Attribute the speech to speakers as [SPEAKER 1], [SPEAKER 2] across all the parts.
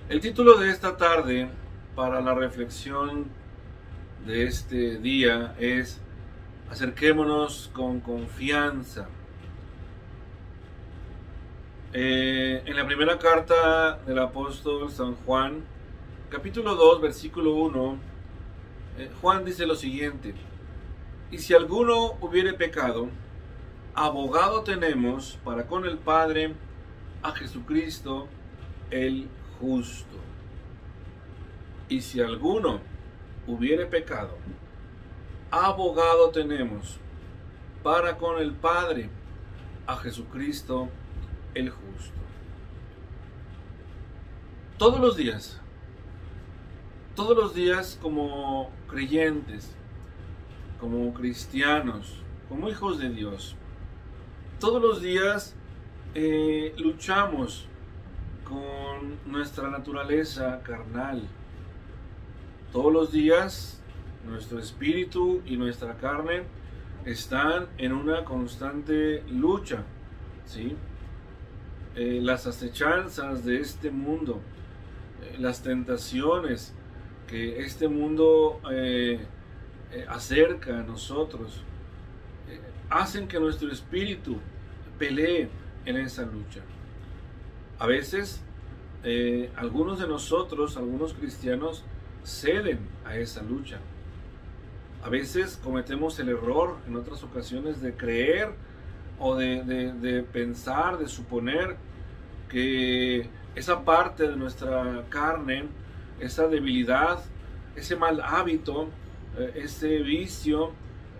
[SPEAKER 1] El título de esta tarde para la reflexión de este día es Acerquémonos con confianza. En la primera carta del apóstol San Juan, capítulo 2, versículo 1, Juan dice lo siguiente: y si alguno hubiere pecado, abogado tenemos para con el Padre a Jesucristo el justo. Y si alguno hubiere pecado, abogado tenemos para con el Padre a Jesucristo el justo. Todos los días como creyentes, como cristianos, como hijos de Dios, todos los días luchamos con nuestra naturaleza carnal. Todos los días nuestro espíritu y nuestra carne están en una constante lucha, ¿sí? Las acechanzas de este mundo, las tentaciones que este mundo acerca a nosotros, hacen que nuestro espíritu pelee en esa lucha. A veces, algunos de nosotros, algunos cristianos, ceden a esa lucha. A veces cometemos el error, en otras ocasiones, de creer o de pensar, de suponer que esa parte de nuestra carne, esa debilidad, ese mal hábito, ese vicio,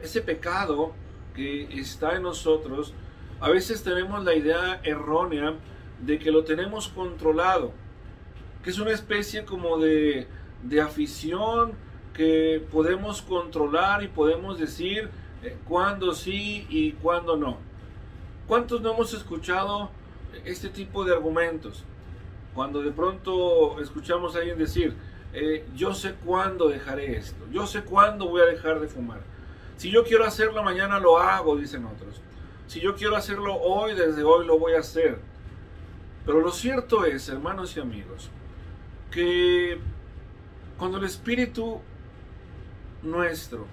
[SPEAKER 1] ese pecado que está en nosotros, a veces tenemos la idea errónea de que lo tenemos controlado, que es una especie como de afición que podemos controlar y podemos decir cuándo sí y cuándo no. ¿Cuántos no hemos escuchado este tipo de argumentos? Cuando de pronto escuchamos a alguien decir, yo sé cuándo dejaré esto, yo sé cuándo voy a dejar de fumar. Si yo quiero hacerlo mañana lo hago, dicen otros. Si yo quiero hacerlo hoy, desde hoy lo voy a hacer. Pero lo cierto es, hermanos y amigos, que cuando el espíritu nuestro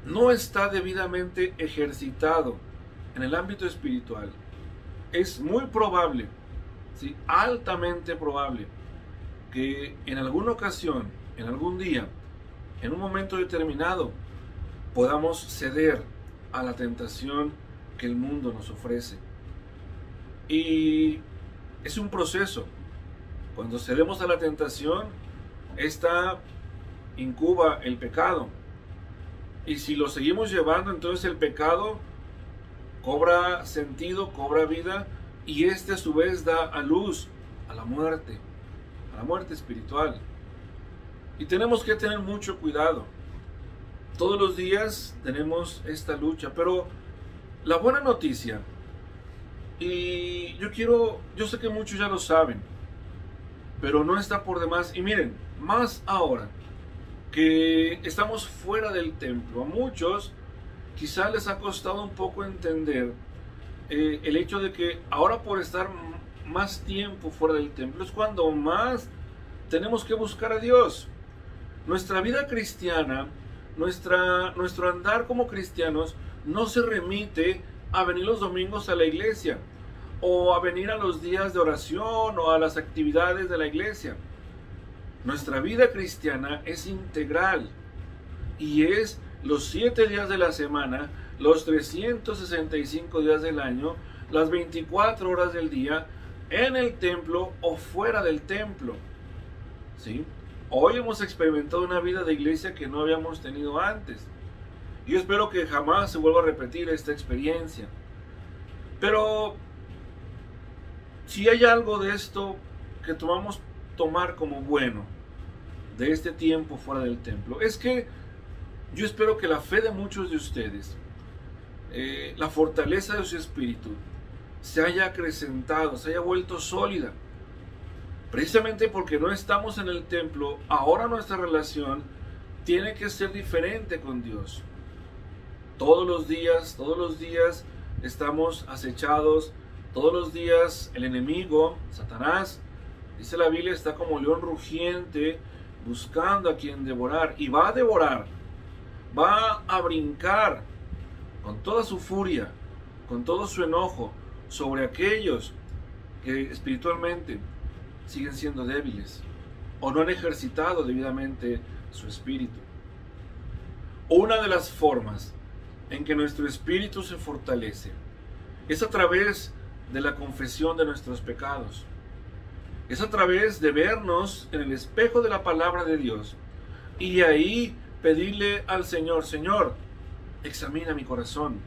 [SPEAKER 1] no está debidamente ejercitado en el ámbito espiritual, es muy probable, ¿sí?, altamente probable, que en alguna ocasión, en algún día, en un momento determinado, podamos ceder a la tentación que el mundo nos ofrece. Y es un proceso. Cuando cedemos a la tentación, esta incuba el pecado. Y si lo seguimos llevando, entonces el pecado cobra sentido, cobra vida, y este a su vez da a luz a la muerte espiritual. Y tenemos que tener mucho cuidado. Todos los días tenemos esta lucha, pero la buena noticia, y yo sé que muchos ya lo saben, pero no está por demás, y miren, más ahora que estamos fuera del templo, a muchos quizá les ha costado un poco entender el hecho de que ahora, por estar más tiempo fuera del templo, es cuando más tenemos que buscar a Dios. Nuestra vida cristiana, nuestro andar como cristianos, no se remite a venir los domingos a la iglesia, o a venir a los días de oración, o a las actividades de la iglesia. Nuestra vida cristiana es integral, y es los 7 días de la semana, los 365 días del año, las 24 horas del día, en el templo o fuera del templo, ¿sí? Hoy hemos experimentado una vida de iglesia que no habíamos tenido antes. Yo espero que jamás se vuelva a repetir esta experiencia. Pero si hay algo de esto que tomar como bueno de este tiempo fuera del templo, es que yo espero que la fe de muchos de ustedes, la fortaleza de su espíritu, se haya acrecentado, se haya vuelto sólida. Precisamente porque no estamos en el templo, ahora nuestra relación tiene que ser diferente con Dios. Todos los días estamos acechados, todos los días el enemigo, Satanás, Dice la Biblia, está como león rugiente buscando a quien devorar. Y va a devorar, va a brincar con toda su furia, con todo su enojo sobre aquellos que espiritualmente siguen siendo débiles o no han ejercitado debidamente su espíritu. Una de las formas en que nuestro espíritu se fortalece es a través de la confesión de nuestros pecados. Es a través de vernos en el espejo de la palabra de Dios y ahí pedirle al Señor: Señor, examina mi corazón,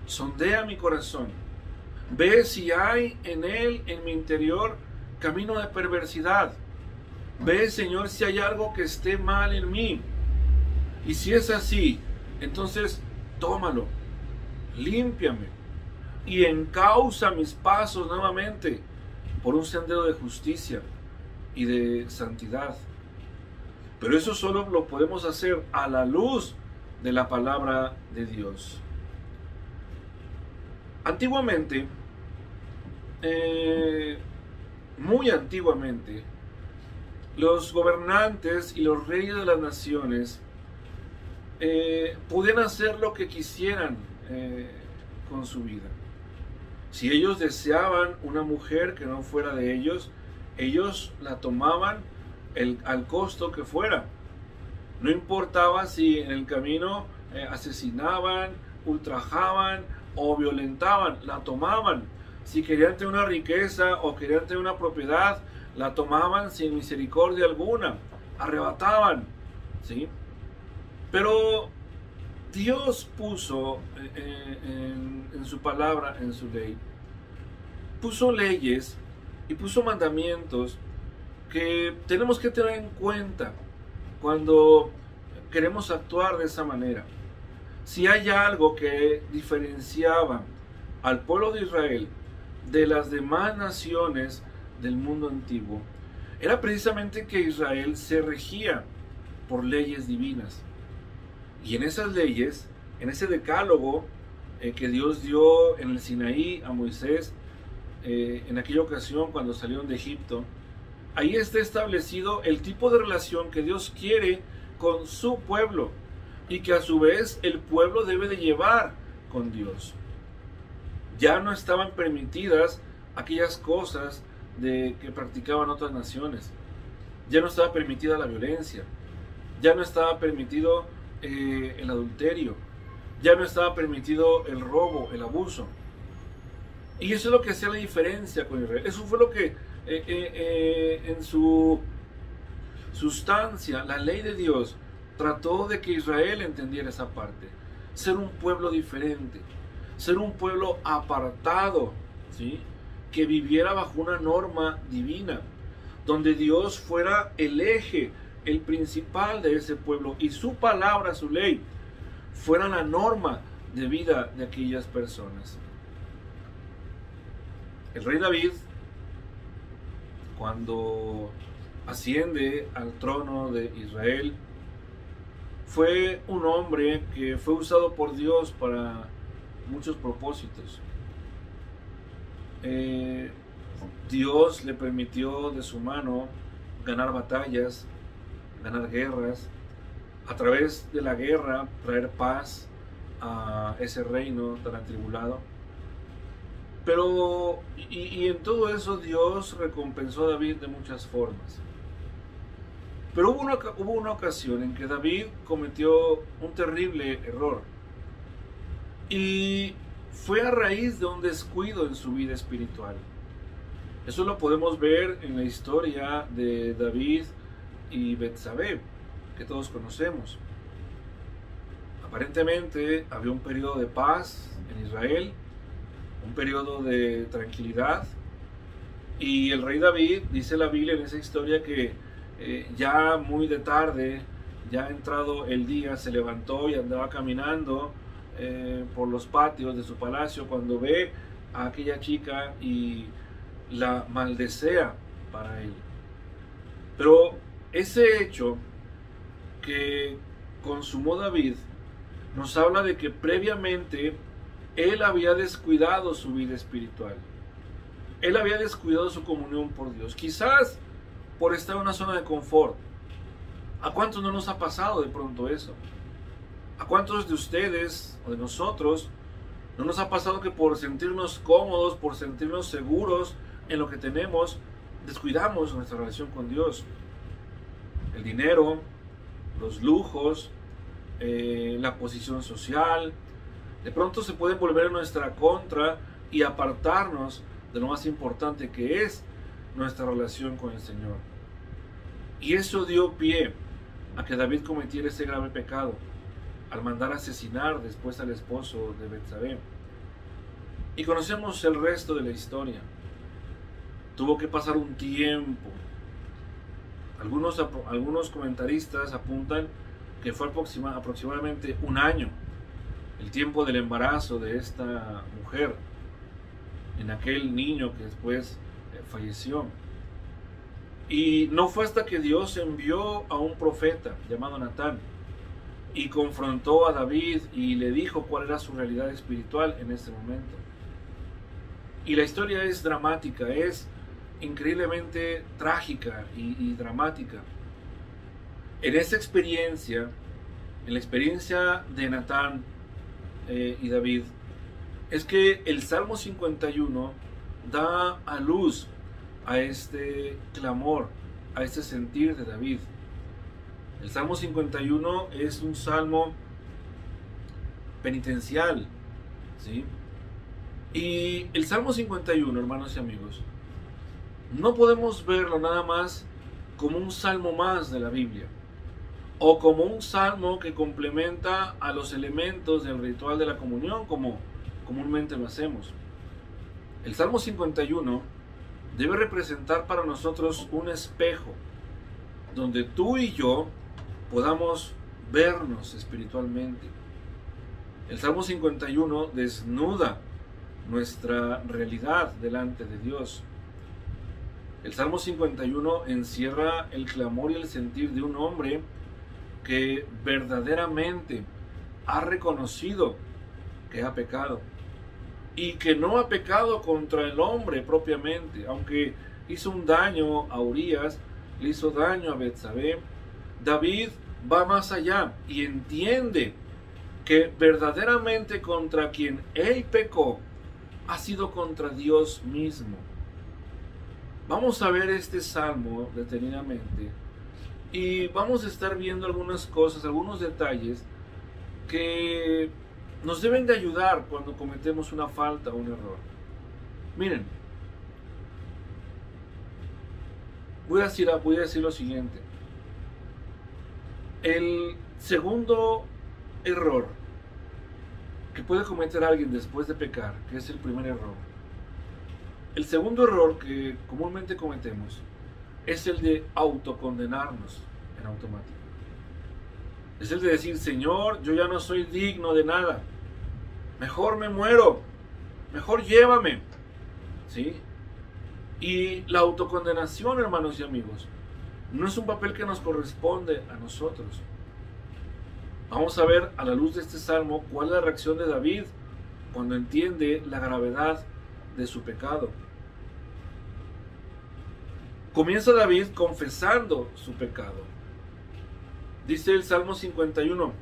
[SPEAKER 1] sondea mi corazón, ve si hay en él, en mi interior, camino de perversidad. Ve, Señor, si hay algo que esté mal en mí. Y si es así, entonces tómalo, límpiame y encausa mis pasos nuevamente por un sendero de justicia y de santidad. Pero eso solo lo podemos hacer a la luz de la palabra de Dios. Antiguamente, muy antiguamente, los gobernantes y los reyes de las naciones podían hacer lo que quisieran con su vida. Si ellos deseaban una mujer que no fuera de ellos, ellos la tomaban al costo que fuera. No importaba si en el camino asesinaban, ultrajaban o violentaban, la tomaban. Si querían tener una riqueza o querían tener una propiedad, la tomaban sin misericordia alguna, arrebataban, ¿sí? Pero Dios puso en su palabra, en su ley, puso leyes y puso mandamientos que tenemos que tener en cuenta cuando queremos actuar de esa manera. Si hay algo que diferenciaba al pueblo de Israel de las demás naciones del mundo antiguo, era precisamente que Israel se regía por leyes divinas. Y en esas leyes, en ese decálogo que Dios dio en el Sinaí a Moisés, en aquella ocasión cuando salieron de Egipto, ahí está establecido el tipo de relación que Dios quiere con su pueblo y que a su vez el pueblo debe de llevar con Dios. Ya no estaban permitidas aquellas cosas que practicaban otras naciones. Ya no estaba permitida la violencia. Ya no estaba permitido el adulterio. Ya no estaba permitido el robo, el abuso. Y eso es lo que hacía la diferencia con Israel. Eso fue lo que en su sustancia, la ley de Dios trató de que Israel entendiera esa parte. Ser un pueblo diferente, ser un pueblo apartado, ¿sí? Que viviera bajo una norma divina, donde Dios fuera el eje, el principal de ese pueblo, y su palabra, su ley, fuera la norma de vida de aquellas personas. El rey David, cuando asciende al trono de Israel, fue un hombre que fue usado por Dios para muchos propósitos. Dios le permitió de su mano ganar batallas, ganar guerras, a través de la guerra traer paz a ese reino tan atribulado. Pero, y en todo eso Dios recompensó a David de muchas formas. Pero hubo una ocasión en que David cometió un terrible error. Y fue a raíz de un descuido en su vida espiritual. Eso lo podemos ver en la historia de David y Betsabé, que todos conocemos. Aparentemente había un periodo de paz en Israel, un periodo de tranquilidad, y el rey David, dice la Biblia en esa historia, que ya muy de tarde, ya entrado el día, se levantó y andaba caminando por los patios de su palacio cuando ve a aquella chica y la maldesea para él. Pero ese hecho que consumó David nos habla de que previamente él había descuidado su vida espiritual. Él había descuidado su comunión por Dios, quizás por estar en una zona de confort. ¿A cuántos no nos ha pasado de pronto eso? ¿A cuántos de ustedes o de nosotros no nos ha pasado que por sentirnos cómodos, por sentirnos seguros en lo que tenemos, descuidamos nuestra relación con Dios? El dinero, los lujos, la posición social, de pronto se pueden volver en nuestra contra y apartarnos de lo más importante, que es nuestra relación con el Señor. Y eso dio pie a que David cometiera ese grave pecado al mandar asesinar después al esposo de Betsabé. Y conocemos el resto de la historia. Tuvo que pasar un tiempo. Algunos comentaristas apuntan que fue aproximadamente un año el tiempo del embarazo de esta mujer en aquel niño que después falleció. Y no fue hasta que Dios envió a un profeta llamado Natán y confrontó a David y le dijo cuál era su realidad espiritual en ese momento. Y la historia es dramática, es increíblemente trágica y dramática. En esa experiencia, en la experiencia de Natán y David, es que el Salmo 51 da a luz a este clamor, a este sentir de David. El Salmo 51 es un salmo penitencial, ¿sí? Y el Salmo 51, hermanos y amigos, no podemos verlo nada más como un salmo más de la Biblia, o como un salmo que complementa a los elementos del ritual de la comunión, como comúnmente lo hacemos. El Salmo 51 debe representar para nosotros un espejo, donde tú y yo podamos vernos espiritualmente. El Salmo 51 desnuda nuestra realidad delante de Dios. El Salmo 51 encierra el clamor y el sentir de un hombre que verdaderamente ha reconocido que ha pecado y que no ha pecado contra el hombre propiamente, aunque hizo un daño a Urías, le hizo daño a Betsabé. David va más allá y entiende que verdaderamente contra quien él pecó ha sido contra Dios mismo. Vamos a ver este salmo detenidamente y vamos a estar viendo algunas cosas, algunos detalles que nos deben de ayudar cuando cometemos una falta o un error. Miren, voy a decir lo siguiente. El segundo error que puede cometer alguien después de pecar, que es el primer error. El segundo error que comúnmente cometemos es el de autocondenarnos en automático. Es el de decir, Señor, yo ya no soy digno de nada. Mejor me muero. Mejor llévame. ¿Sí? Y la autocondenación, hermanos y amigos, no es un papel que nos corresponde a nosotros. Vamos a ver a la luz de este salmo cuál es la reacción de David cuando entiende la gravedad de su pecado. Comienza David confesando su pecado. Dice el Salmo 51,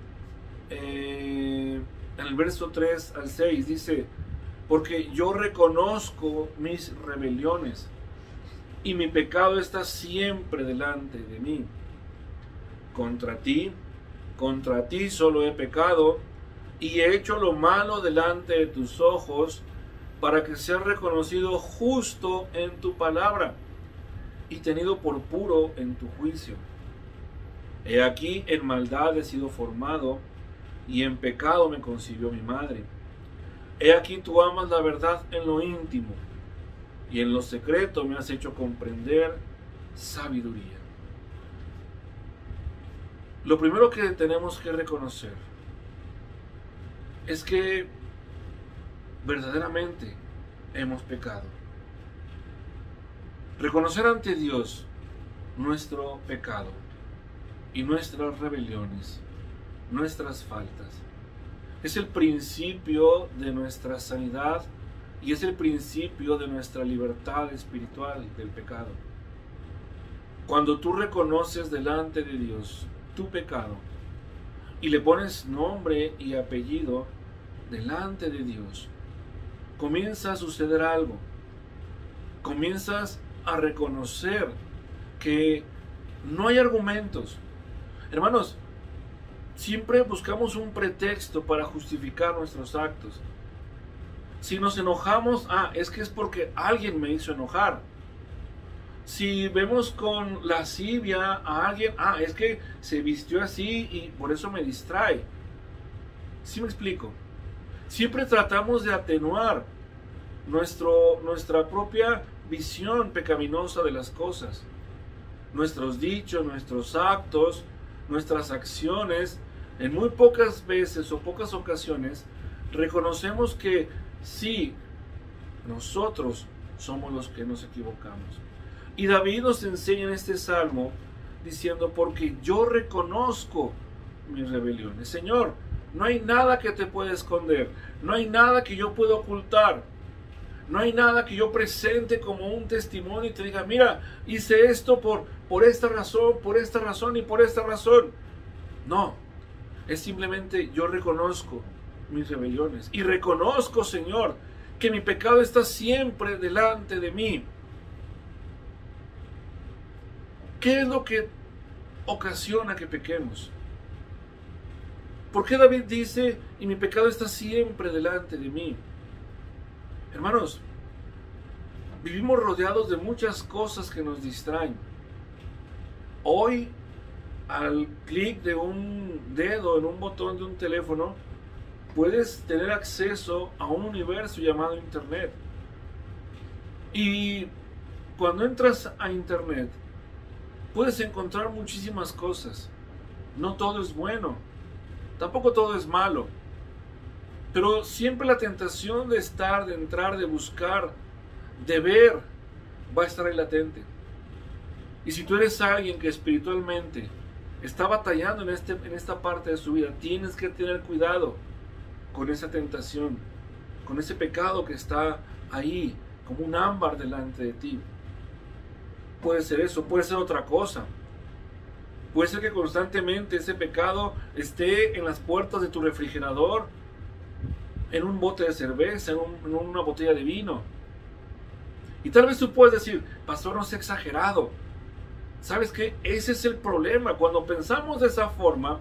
[SPEAKER 1] en el verso 3 al 6, dice, porque yo reconozco mis rebeliones y mi pecado está siempre delante de mí. Contra ti solo he pecado y he hecho lo malo delante de tus ojos para que seas reconocido justo en tu palabra y tenido por puro en tu juicio. He aquí en maldad he sido formado y en pecado me concibió mi madre. He aquí tú amas la verdad en lo íntimo y en lo secreto me has hecho comprender sabiduría. Lo primero que tenemos que reconocer es que verdaderamente hemos pecado. Reconocer ante Dios nuestro pecado y nuestras rebeliones, nuestras faltas, es el principio de nuestra sanidad y es el principio de nuestra libertad espiritual del pecado. Cuando tú reconoces delante de Dios tu pecado y le pones nombre y apellido delante de Dios, comienza a suceder algo. Comienzas a reconocer que no hay argumentos. Hermanos, siempre buscamos un pretexto para justificar nuestros actos. Si nos enojamos, es que es porque alguien me hizo enojar. Si vemos con lascivia a alguien, es que se vistió así y por eso me distrae. ¿Sí me explico? Siempre tratamos de atenuar nuestra propia visión pecaminosa de las cosas. Nuestros dichos, nuestros actos, nuestras acciones, en muy pocas veces o pocas ocasiones, reconocemos que sí, nosotros somos los que nos equivocamos. Y David nos enseña en este salmo diciendo, porque yo reconozco mis rebeliones. Señor, no hay nada que te pueda esconder, no hay nada que yo pueda ocultar, no hay nada que yo presente como un testimonio y te diga, mira, hice esto por esta razón y por esta razón. No, es simplemente yo reconozco mis rebeliones y reconozco, Señor, que mi pecado está siempre delante de mí. ¿Qué es lo que ocasiona que pequemos? ¿Por qué David dice, y mi pecado está siempre delante de mí? Hermanos, vivimos rodeados de muchas cosas que nos distraen. Hoy, al clic de un dedo en un botón de un teléfono, puedes tener acceso a un universo llamado Internet. Y cuando entras a Internet, puedes encontrar muchísimas cosas. No todo es bueno, tampoco todo es malo. Pero siempre la tentación de estar, de entrar, de buscar, de ver, va a estar ahí latente. Y si tú eres alguien que espiritualmente está batallando en esta parte de su vida, tienes que tener cuidado con esa tentación, con ese pecado que está ahí, como un ámbar delante de ti. Puede ser eso, puede ser otra cosa. Puede ser que constantemente ese pecado esté en las puertas de tu refrigerador, en un bote de cerveza, en una botella de vino. Y tal vez tú puedes decir, pastor, no sea exagerado. ¿Sabes qué? Ese es el problema. Cuando pensamos de esa forma,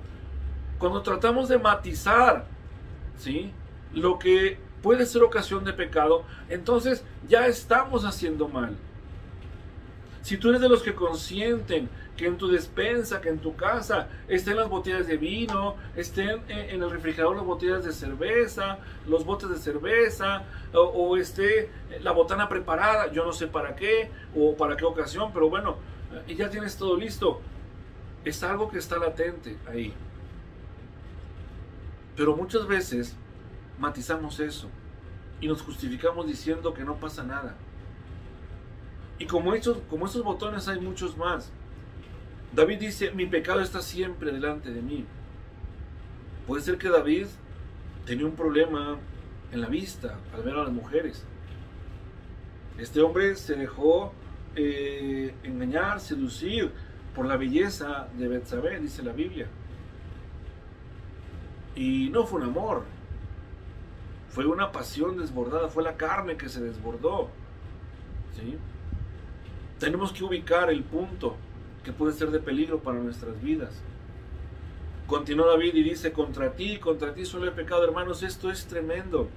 [SPEAKER 1] cuando tratamos de matizar, ¿sí?, lo que puede ser ocasión de pecado, entonces ya estamos haciendo mal. Si tú eres de los que consienten que en tu despensa, que en tu casa estén las botellas de vino, estén en el refrigerador las botellas de cerveza, los botes de cerveza, o esté la botana preparada, yo no sé para qué o para qué ocasión, pero bueno, y ya tienes todo listo. Es algo que está latente ahí. Pero muchas veces matizamos eso y nos justificamos diciendo que no pasa nada. Y como esos botones hay muchos más. David dice, mi pecado está siempre delante de mí. Puede ser que David tenía un problema en la vista al ver a las mujeres. Este hombre se dejó engañar, seducir por la belleza de Betsabé, dice la Biblia. Y no fue un amor, fue una pasión desbordada, fue la carne que se desbordó. ¿Sí? Tenemos que ubicar el punto que puede ser de peligro para nuestras vidas. Continúa David y dice, contra ti solo he pecado. Hermanos, esto es tremendo.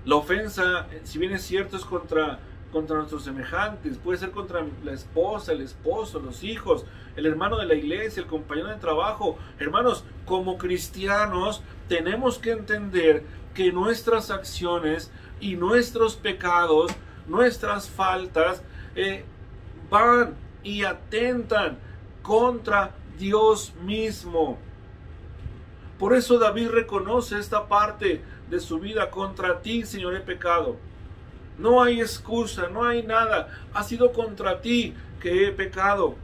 [SPEAKER 1] La ofensa, si bien es cierto, es contra nuestros semejantes, puede ser contra la esposa, el esposo, los hijos, el hermano de la iglesia, el compañero de trabajo. Hermanos, como cristianos tenemos que entender que nuestras acciones y nuestros pecados, nuestras faltas, van y atentan contra Dios mismo. Por eso David reconoce esta parte de su vida: contra ti, Señor, he pecado. No hay excusa, no hay nada. Ha sido contra ti que he pecado.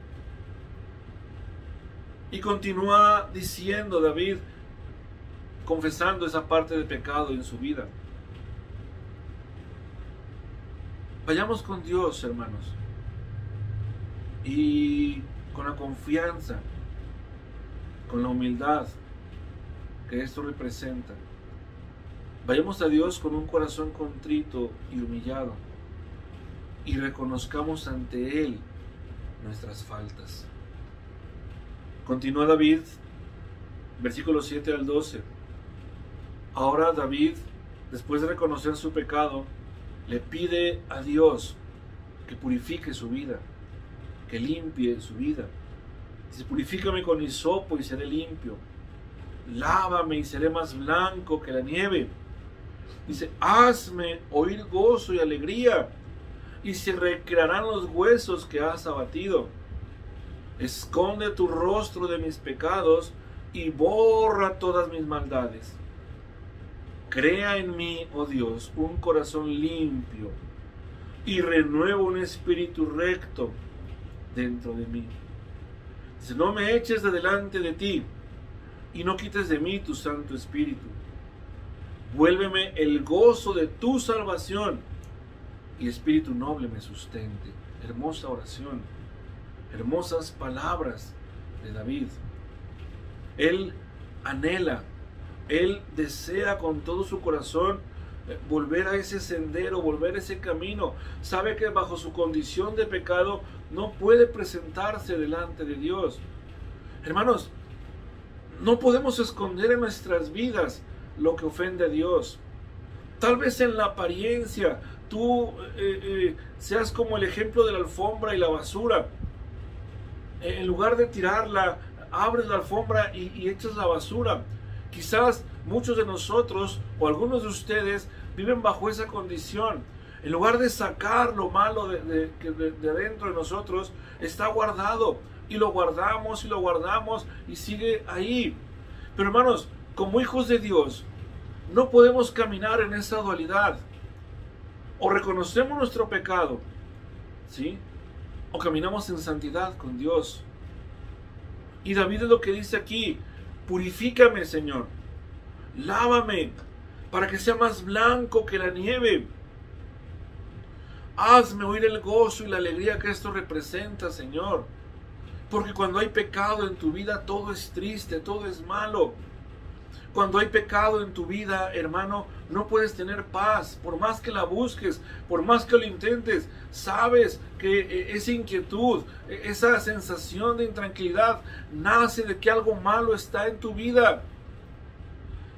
[SPEAKER 1] Y continúa diciendo David, confesando esa parte de pecado en su vida. Vayamos con Dios, hermanos, y con la confianza, con la humildad que esto representa. Vayamos a Dios con un corazón contrito y humillado y reconozcamos ante Él nuestras faltas. Continúa David, versículos 7 al 12. Ahora David, después de reconocer su pecado, le pide a Dios que purifique su vida, que limpie su vida. Dice: purifícame con hisopo y seré limpio. Lávame y seré más blanco que la nieve. Dice: hazme oír gozo y alegría, y se recrearán los huesos que has abatido. Esconde tu rostro de mis pecados y borra todas mis maldades. Crea en mí, oh Dios, un corazón limpio y renueva un espíritu recto dentro de mí. Dice: no me eches de delante de ti y no quites de mí tu Santo Espíritu. Vuélveme el gozo de tu salvación y espíritu noble me sustente. Hermosa oración, hermosas palabras de David. Él anhela, él desea con todo su corazón volver a ese sendero, volver a ese camino. Sabe que bajo su condición de pecado no puede presentarse delante de Dios. Hermanos, no podemos esconder en nuestras vidas lo que ofende a Dios. Tal vez en la apariencia tú seas como el ejemplo de la alfombra y la basura. En lugar de tirarla, abres la alfombra y echas la basura. Quizás muchos de nosotros o algunos de ustedes viven bajo esa condición. En lugar de sacar lo malo de adentro de nosotros, está guardado. Y lo guardamos y lo guardamos y sigue ahí. Pero hermanos, como hijos de Dios, no podemos caminar en esa dualidad. O reconocemos nuestro pecado, ¿sí?, o caminamos en santidad con Dios. Y David es lo que dice aquí: purifícame, Señor, lávame para que sea más blanco que la nieve. Hazme oír el gozo y la alegría que esto representa, Señor. Porque cuando hay pecado en tu vida, todo es triste, todo es malo. Cuando hay pecado en tu vida, hermano, no puedes tener paz. Por más que la busques, por más que lo intentes, sabes que esa inquietud, esa sensación de intranquilidad nace de que algo malo está en tu vida.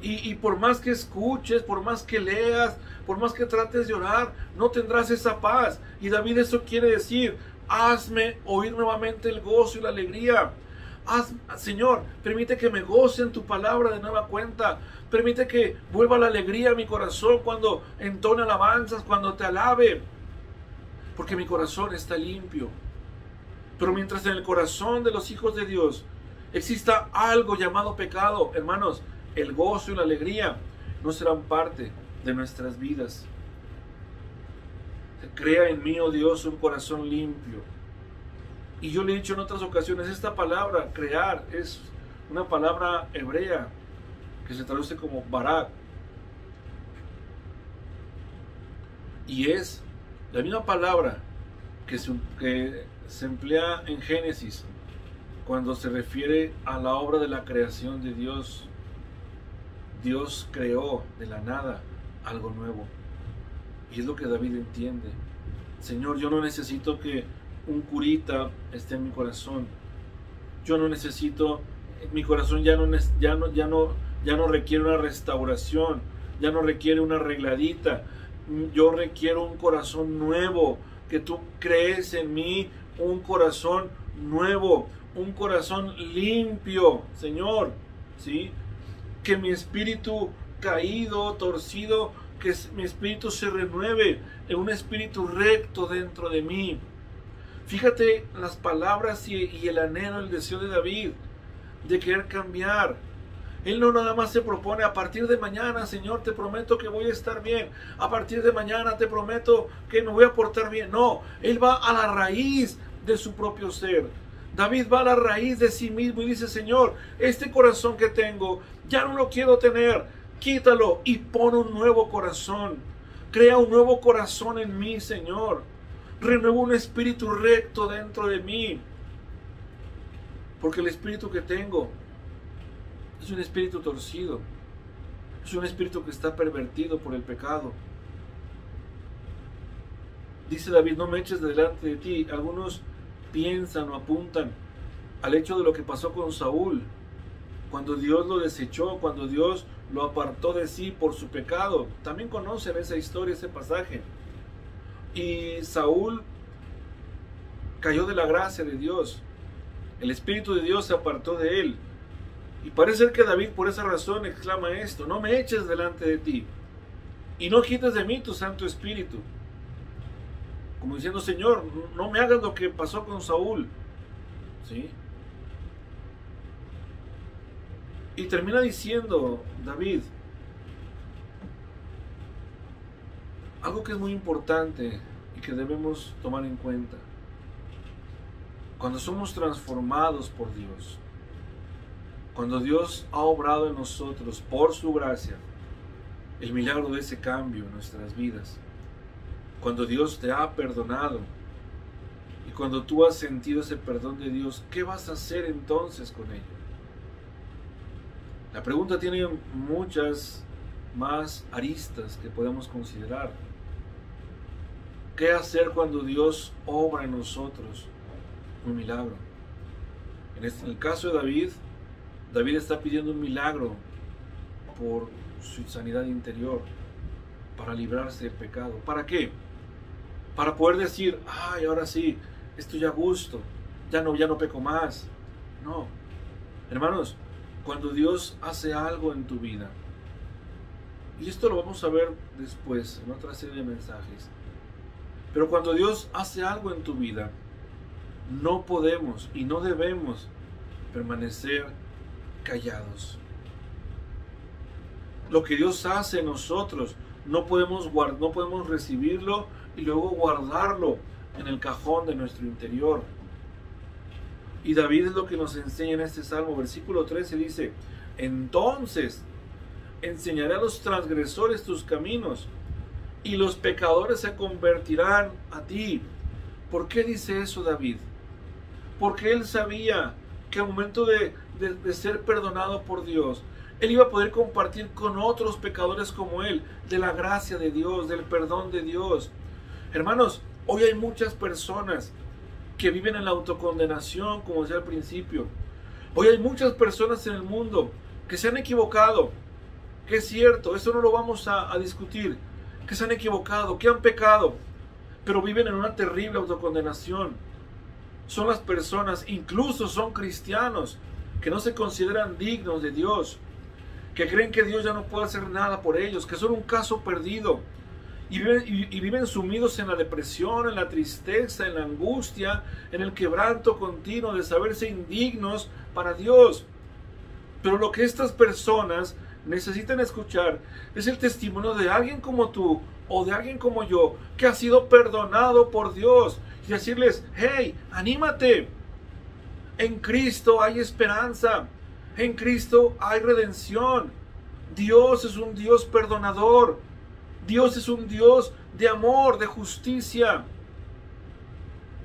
[SPEAKER 1] Y por más que escuches, por más que leas, por más que trates de orar, no tendrás esa paz. Y David eso quiere decir: hazme oír nuevamente el gozo y la alegría. Señor, permite que me goce en tu palabra de nueva cuenta. Permite que vuelva la alegría a mi corazón cuando entone alabanzas, cuando te alabe. Porque mi corazón está limpio. Pero mientras en el corazón de los hijos de Dios exista algo llamado pecado, hermanos, el gozo y la alegría no serán parte de nuestras vidas. Crea en mí, oh Dios, un corazón limpio. Y yo le he dicho en otras ocasiones, esta palabra, crear, es una palabra hebrea que se traduce como barak. Y es la misma palabra que se emplea en Génesis cuando se refiere a la obra de la creación de Dios. Dios creó de la nada algo nuevo. Y es lo que David entiende. Señor, yo no necesito que un curita esté en mi corazón. Yo no necesito, mi corazón ya no requiere una restauración, ya no requiere una arregladita. Yo requiero un corazón nuevo, que tú crees en mí un corazón nuevo, un corazón limpio, Señor, ¿sí? Que mi espíritu caído, torcido, que mi espíritu se renueve en un espíritu recto dentro de mí. Fíjate las palabras y el anhelo, el deseo de David de querer cambiar. Él no nada más se propone: a partir de mañana, Señor, te prometo que voy a estar bien. A partir de mañana te prometo que me voy a portar bien. No, él va a la raíz de su propio ser. David va a la raíz de sí mismo y dice: Señor, este corazón que tengo ya no lo quiero tener. Quítalo y pon un nuevo corazón. Crea un nuevo corazón en mí, Señor. Renueva un espíritu recto dentro de mí. Porque el espíritu que tengo es un espíritu torcido. Es un espíritu que está pervertido por el pecado. Dice David, no me eches delante de ti. Algunos piensan o apuntan al hecho de lo que pasó con Saúl, cuando Dios lo desechó, cuando Dios lo apartó de sí por su pecado. También conocen esa historia, ese pasaje. Y Saúl cayó de la gracia de Dios. El Espíritu de Dios se apartó de él. Y parece ser que David por esa razón exclama esto: no me eches delante de ti y no quites de mí tu Santo Espíritu. Como diciendo, Señor, no me hagas lo que pasó con Saúl. ¿Sí? Y termina diciendo David algo que es muy importante y que debemos tomar en cuenta. Cuando somos transformados por Dios, cuando Dios ha obrado en nosotros por su gracia el milagro de ese cambio en nuestras vidas, cuando Dios te ha perdonado y cuando tú has sentido ese perdón de Dios, ¿qué vas a hacer entonces con ello? La pregunta tiene muchas más aristas que podemos considerar. ¿Qué hacer cuando Dios obra en nosotros un milagro? En el caso de David, David está pidiendo un milagro por su sanidad interior, para librarse del pecado. ¿Para qué? Para poder decir, ay, ahora sí, estoy a gusto, ya no peco más. No, hermanos, cuando Dios hace algo en tu vida, y esto lo vamos a ver después en otra serie de mensajes, pero cuando Dios hace algo en tu vida, no podemos y no debemos permanecer callados. Lo que Dios hace en nosotros, no podemos recibirlo y luego guardarlo en el cajón de nuestro interior. Y David es lo que nos enseña en este salmo. Versículo 13 dice: entonces enseñaré a los transgresores tus caminos, y los pecadores se convertirán a ti. ¿Por qué dice eso David? Porque él sabía que al momento de ser perdonado por Dios, él iba a poder compartir con otros pecadores como él de la gracia de Dios, del perdón de Dios. Hermanos, hoy hay muchas personas que viven en la autocondenación, como decía al principio. Hoy hay muchas personas en el mundo que se han equivocado, que es cierto, eso no lo vamos a discutir, que se han equivocado, que han pecado, pero viven en una terrible autocondenación. Son las personas, incluso son cristianos, que no se consideran dignos de Dios, que creen que Dios ya no puede hacer nada por ellos, que son un caso perdido, y viven sumidos en la depresión, en la tristeza, en la angustia, en el quebranto continuo de saberse indignos para Dios. Pero lo que estas personas necesitan escuchar es el testimonio de alguien como tú o de alguien como yo, que ha sido perdonado por Dios, y decirles: hey, anímate, en Cristo hay esperanza, en Cristo hay redención. Dios es un Dios perdonador, Dios es un Dios de amor, de justicia.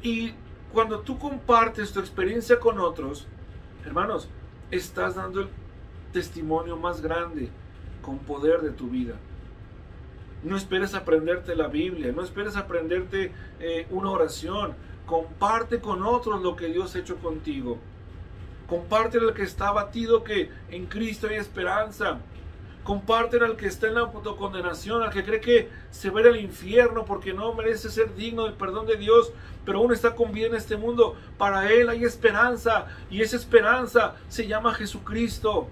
[SPEAKER 1] Y cuando tú compartes tu experiencia con otros, hermanos, estás dando el testimonio más grande con poder de tu vida. No esperes aprenderte la Biblia, no esperes aprenderte una oración. Comparte con otros lo que Dios ha hecho contigo. Comparte al que está abatido que en Cristo hay esperanza. Comparte al que está en la autocondenación, al que cree que se va al infierno porque no merece ser digno del perdón de Dios, pero aún está con vida en este mundo. Para él hay esperanza, y esa esperanza se llama Jesucristo.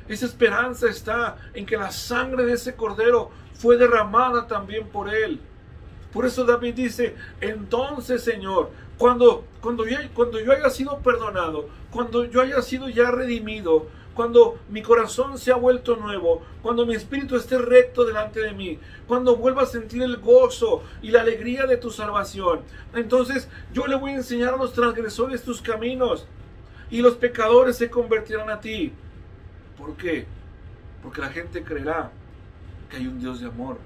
[SPEAKER 1] Esa esperanza está en que la sangre de ese cordero fue derramada también por él. Por eso David dice: entonces, Señor, cuando yo haya sido perdonado, cuando yo haya sido ya redimido, cuando mi corazón se ha vuelto nuevo, cuando mi espíritu esté recto delante de mí, cuando vuelva a sentir el gozo y la alegría de tu salvación, entonces yo le voy a enseñar a los transgresores tus caminos, y los pecadores se convertirán a ti. ¿Por qué? Porque la gente creerá que hay un Dios de amor,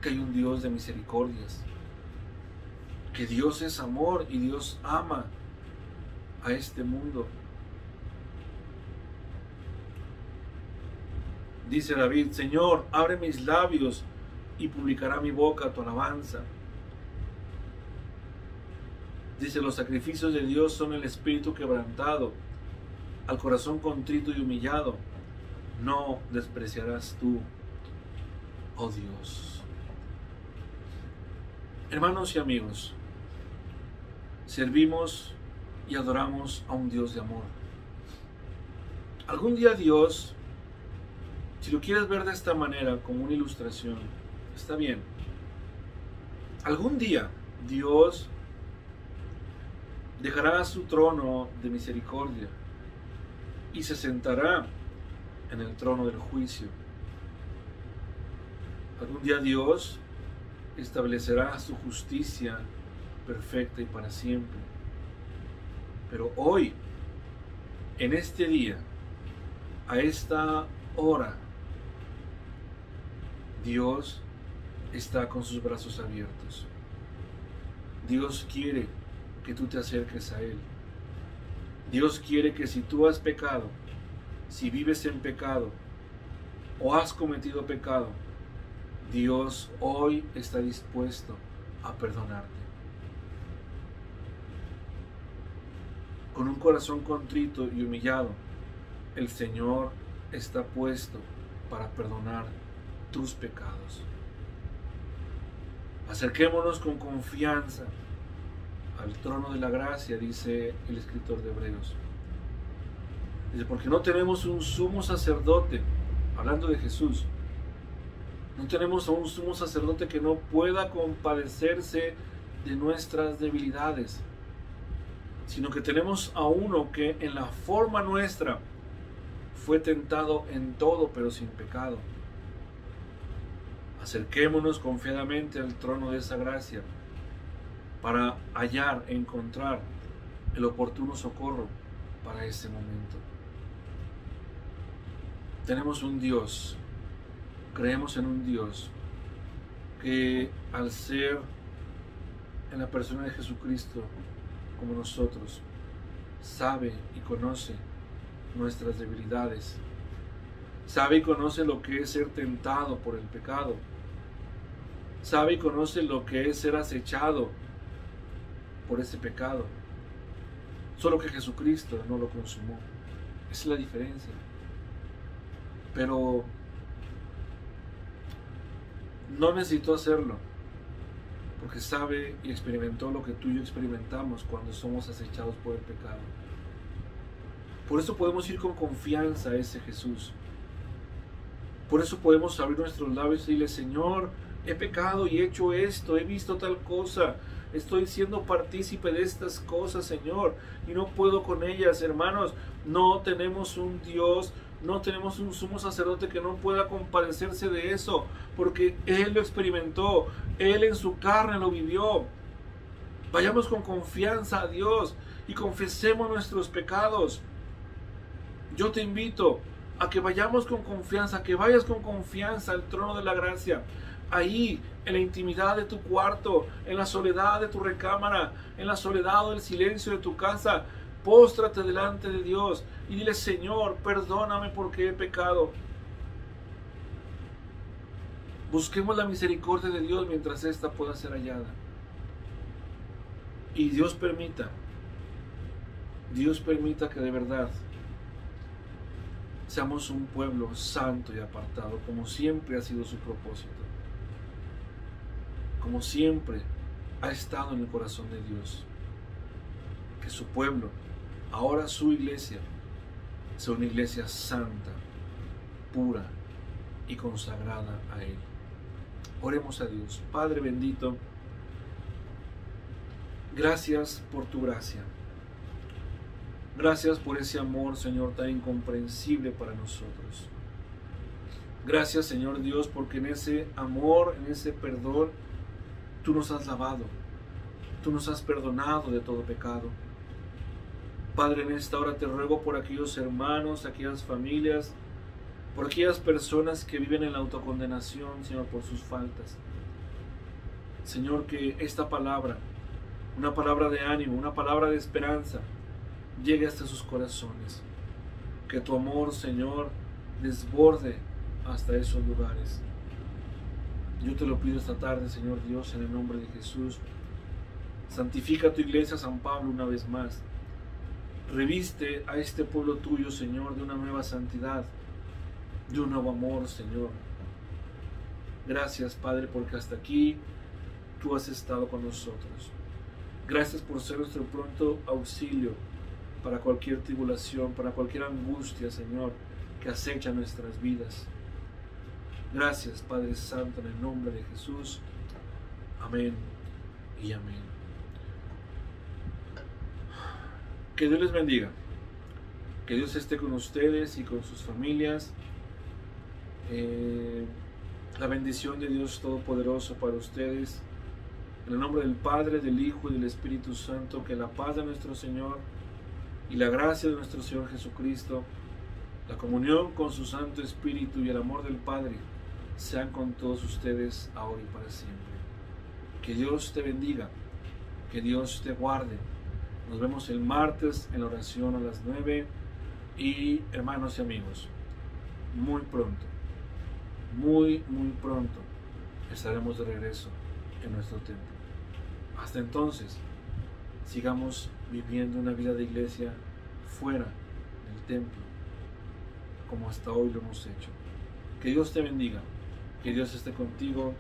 [SPEAKER 1] que hay un Dios de misericordias, que Dios es amor y Dios ama a este mundo. Dice David: Señor, abre mis labios y publicará mi boca tu alabanza. Dice: los sacrificios de Dios son el espíritu quebrantado, al corazón contrito y humillado no despreciarás tú, oh Dios. Hermanos y amigos, servimos y adoramos a un Dios de amor. Algún día Dios, si lo quieres ver de esta manera, como una ilustración, está bien. Algún día Dios dejará su trono de misericordia y se sentará en el trono del juicio. Algún día Dios establecerá su justicia perfecta y para siempre. Pero hoy, en este día, a esta hora, Dios está con sus brazos abiertos. Dios quiere que tú te acerques a Él. Dios quiere que si tú has pecado, si vives en pecado o has cometido pecado, Dios hoy está dispuesto a perdonarte. Con un corazón contrito y humillado, el Señor está puesto para perdonar tus pecados. Acerquémonos con confianza al trono de la gracia, dice el escritor de Hebreos. Dice: porque no tenemos un sumo sacerdote, hablando de Jesús, no tenemos a un sumo sacerdote que no pueda compadecerse de nuestras debilidades, sino que tenemos a uno que en la forma nuestra fue tentado en todo, pero sin pecado. Acerquémonos confiadamente al trono de esa gracia para hallar, encontrar el oportuno socorro para ese momento. Tenemos un Dios, creemos en un Dios que, al ser en la persona de Jesucristo como nosotros, sabe y conoce nuestras debilidades, sabe y conoce lo que es ser tentado por el pecado, sabe y conoce lo que es ser acechado por ese pecado, solo que Jesucristo no lo consumó. Esa es la diferencia. Pero no necesitó hacerlo, porque sabe y experimentó lo que tú y yo experimentamos cuando somos acechados por el pecado. Por eso podemos ir con confianza a ese Jesús. Por eso podemos abrir nuestros labios y decirle: Señor, he pecado y he hecho esto, he visto tal cosa, estoy siendo partícipe de estas cosas, Señor, y no puedo con ellas. Hermanos, no tenemos un Dios, no tenemos un sumo sacerdote que no pueda compadecerse de eso, porque Él lo experimentó, Él en su carne lo vivió. Vayamos con confianza a Dios y confesemos nuestros pecados. Yo te invito a que vayamos con confianza, a que vayas con confianza al trono de la gracia. Ahí, en la intimidad de tu cuarto, en la soledad de tu recámara, en la soledad o el silencio de tu casa, póstrate delante de Dios y dile: Señor, perdóname porque he pecado. Busquemos la misericordia de Dios mientras ésta pueda ser hallada. Y Dios permita que de verdad seamos un pueblo santo y apartado, como siempre ha sido su propósito, como siempre ha estado en el corazón de Dios. Que su pueblo, ahora su iglesia, sea una iglesia santa, pura y consagrada a Él. Oremos a Dios. Padre bendito, gracias por tu gracia. Gracias por ese amor, Señor, tan incomprensible para nosotros. Gracias, Señor Dios, porque en ese amor, en ese perdón, tú nos has lavado, tú nos has perdonado de todo pecado. Padre, en esta hora te ruego por aquellos hermanos, aquellas familias por aquellas personas que viven en la autocondenación, Señor, por sus faltas. Señor, que esta palabra, una palabra de ánimo, una palabra de esperanza, llegue hasta sus corazones. Que tu amor, Señor, desborde hasta esos lugares. Yo te lo pido esta tarde, Señor Dios, en el nombre de Jesús. Santifica tu iglesia, San Pablo, una vez más. Reviste a este pueblo tuyo, Señor, de una nueva santidad, de un nuevo amor, Señor. Gracias, Padre, porque hasta aquí tú has estado con nosotros. Gracias por ser nuestro pronto auxilio para cualquier tribulación, para cualquier angustia, Señor, que acecha nuestras vidas. Gracias, Padre Santo, en el nombre de Jesús. Amén y amén. Que Dios les bendiga. Que Dios esté con ustedes y con sus familias. La bendición de Dios Todopoderoso para ustedes. En el nombre del Padre, del Hijo y del Espíritu Santo, que la paz de nuestro Señor y la gracia de nuestro Señor Jesucristo, la comunión con su Santo Espíritu y el amor del Padre sean con todos ustedes ahora y para siempre. Que Dios te bendiga, que Dios te guarde. Nos vemos el martes en la oración a las 9 y hermanos y amigos, muy pronto, muy pronto estaremos de regreso en nuestro templo. Hasta entonces, sigamos viviendo una vida de iglesia fuera del templo, como hasta hoy lo hemos hecho. Que Dios te bendiga, que Dios esté contigo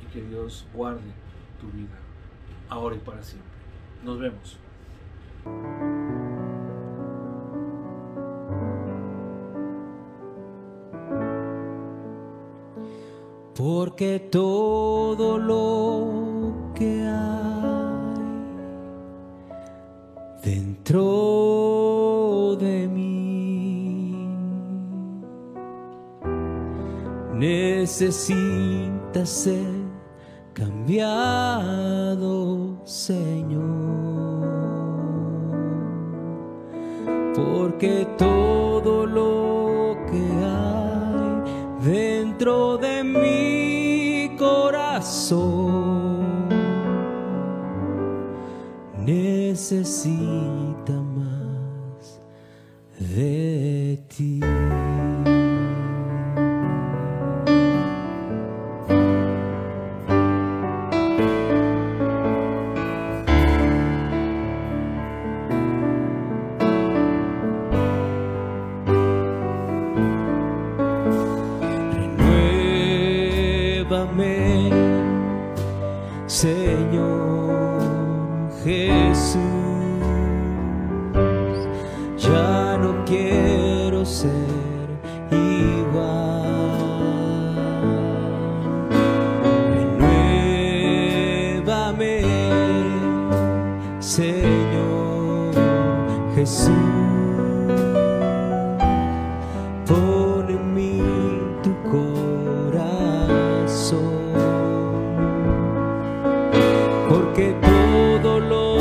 [SPEAKER 1] y que Dios guarde tu vida, ahora y para siempre. Nos vemos.
[SPEAKER 2] Porque todo lo que hay dentro de mí necesita ser cambiado, Señor. Porque todo lo que hay dentro de mi corazón necesita más de ti. Señor Jesús, ya no quiero ser igual. Renuévame, Señor Jesús, pon en mí tu corazón. Porque todo lo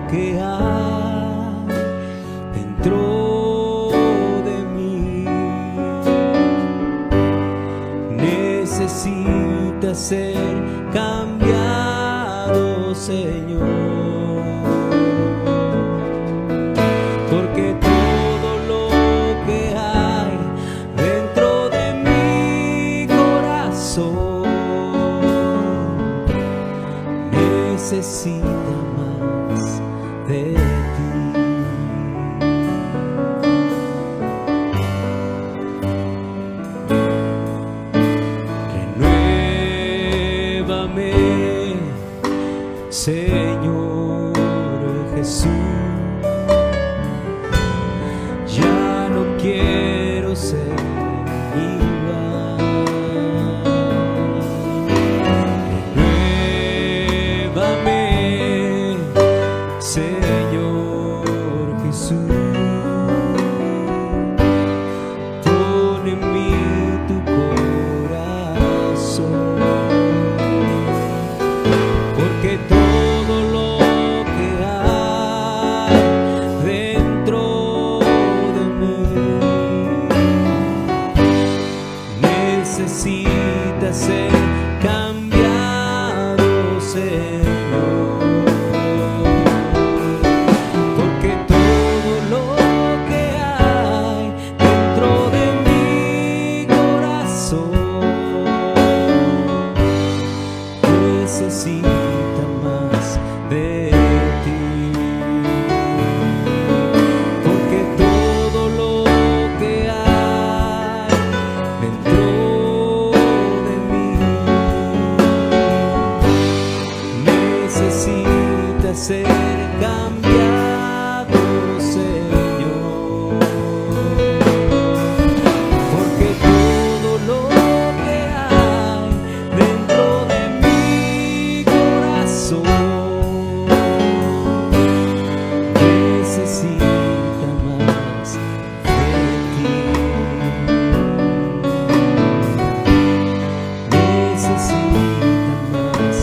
[SPEAKER 2] que hay dentro de mí necesita ser cambiado, Señor. Porque todo lo que hay dentro de mi corazón necesita más de ti. Renuévame, Señor Jesús, ya no quiero ser igual. Señor Jesús, pon en mí tu corazón. Porque todo lo que hay Señor, porque todo lo que hay dentro de mi corazón necesita más de ti, porque todo lo que hay dentro de mí necesita ser cambiado, Señor, porque todo lo que hay dentro de mi corazón necesita más de ti, necesita más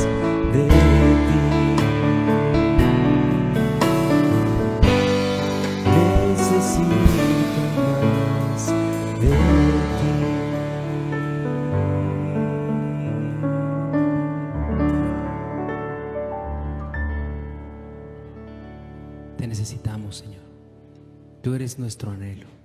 [SPEAKER 2] de ti, necesita más de ti. Te necesitamos, Señor. Tú eres nuestro anhelo.